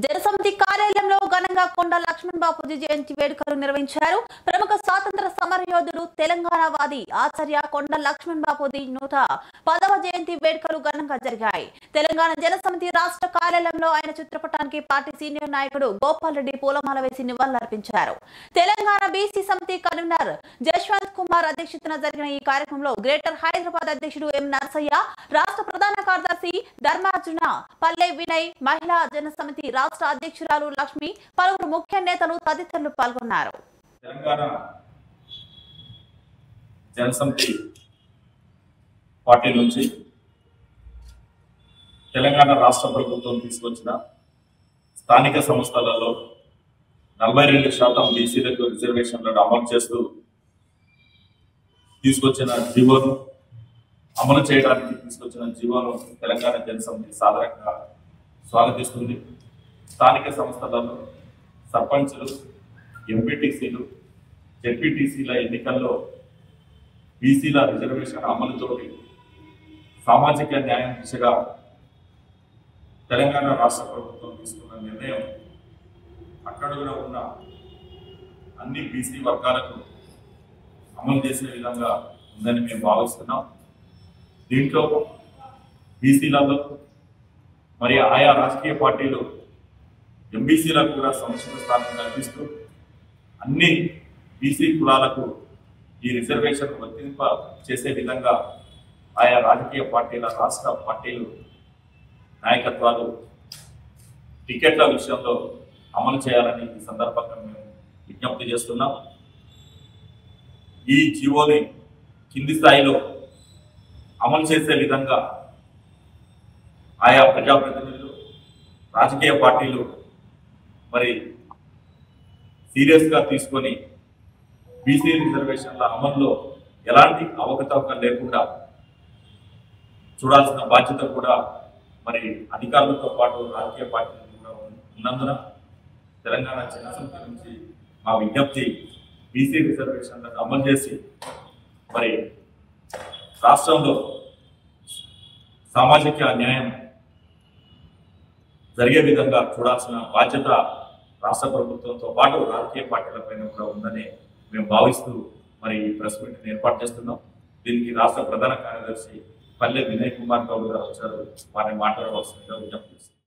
జనసమితి కార్యాలయంలో ఘనంగా కొండ లక్ష్మణ్ బాపూజీ జయంతి వేడుకలు నిర్వహించారు. ప్రముఖ స్వాతంత్ర సమరయోధుడు తెలంగాణవాది ఆచార్య కొండ లక్ష్మణ్ బాపూజీ 110వ జయంతి వేడుకలు ఘనంగా జరిగాయి. తెలంగాణ జనసమితి రాష్ట్ర కార్యాలయంలో ఆయన చిత్రపటానికి పార్టీ సీనియర్ నాయకుడు గోపాల్ రెడ్డి పూలమాల వేసి నివాళులర్పించారు. తెలంగాణ బీసీ సమితి కన్వీనర్ జశ్వంత్ కుమార్ అధ్యక్షతన జరిగిన ఈ కార్యక్రమంలో గ్రేటర్ హైదరాబాద్ అధ్యక్షుడు ఎం నరసయ్య, రాష్ట్ర ప్రధాన కార్యదర్శి ధర్మార్జున, పల్లె వినయ్, మహిళా జనసమితి రాష్ట్ర అధ్యక్షురాలు లక్ష్మి, పలువురు ముఖ్య నేతలు తదితరులు పాల్గొన్నారు. తెలంగాణ జనసమితి పార్టీ నుంచి తెలంగాణ రాష్ట్ర ప్రభుత్వం తీసుకొచ్చిన స్థానిక సంస్థలలో 42% బీసీలకు రిజర్వేషన్లను అమలు చేస్తూ తీసుకొచ్చిన జీవోను అమలు చేయడానికి తీసుకొచ్చిన జీవోను తెలంగాణ జనసమితి సాధారణంగా స్వాగతిస్తుంది. స్థానిక సంస్థలలో సర్పంచులు, ఎంపీటీసీలు, జెడ్పీటీసీల ఎన్నికల్లో బీసీల రిజర్వేషన్ అమలుతోటి సామాజిక న్యాయం దిశగా తెలంగాణ రాష్ట్ర ప్రభుత్వం తీసుకున్న నిర్ణయం అక్కడుగా ఉన్న అన్ని బీసీ వర్గాలకు అమలు చేసే విధంగా ఉందని మేము భావిస్తున్నాం. దీంట్లో బీసీలలో మరి ఆయా రాజకీయ పార్టీలు ఎంబీసీలకు కూడా సముచిత స్థానం కల్పిస్తూ అన్ని బీసీ కులాలకు ఈ రిజర్వేషన్ వర్తింప చేసే విధంగా ఆయా రాజకీయ పార్టీల రాష్ట్ర పార్టీలు నాయకత్వాలు టికెట్ల విషయంలో అమలు చేయాలని ఈ సందర్భంగా మేము విజ్ఞప్తి చేస్తున్నాం. ఈ జీవోని కింది స్థాయిలో అమలు చేసే విధంగా ఆయా ప్రజాప్రతినిధులు, రాజకీయ పార్టీలు మరి సీరియస్గా తీసుకొని బీసీ రిజర్వేషన్ల అమల్లో ఎలాంటి అవకతవకలు లేకుండా చూడాల్సిన బాధ్యత కూడా మరి అధికారులతో పాటు రాజకీయ పార్టీలు కూడా ఉన్నందున తెలంగాణ జనసమితి నుంచి మా విజ్ఞప్తి బీసీ రిజర్వేషన్లను అమలు చేసి మరి రాష్ట్రంలో సామాజిక న్యాయం జరిగే విధంగా చూడాల్సిన బాధ్యత రాష్ట్ర ప్రభుత్వంతో పాటు రాజకీయ పార్టీలపైన కూడా ఉందని మేము భావిస్తూ మరి ఈ ప్రెస్ మీట్ని ఏర్పాటు చేస్తున్నాం. దీనికి రాష్ట్ర ప్రధాన కార్యదర్శి పల్లె వినయ్ కుమార్ గౌడ్ గారు వచ్చారు. వారిని మాట్లాడవలసిందిగా విజ్ఞప్తి చేస్తున్నాం.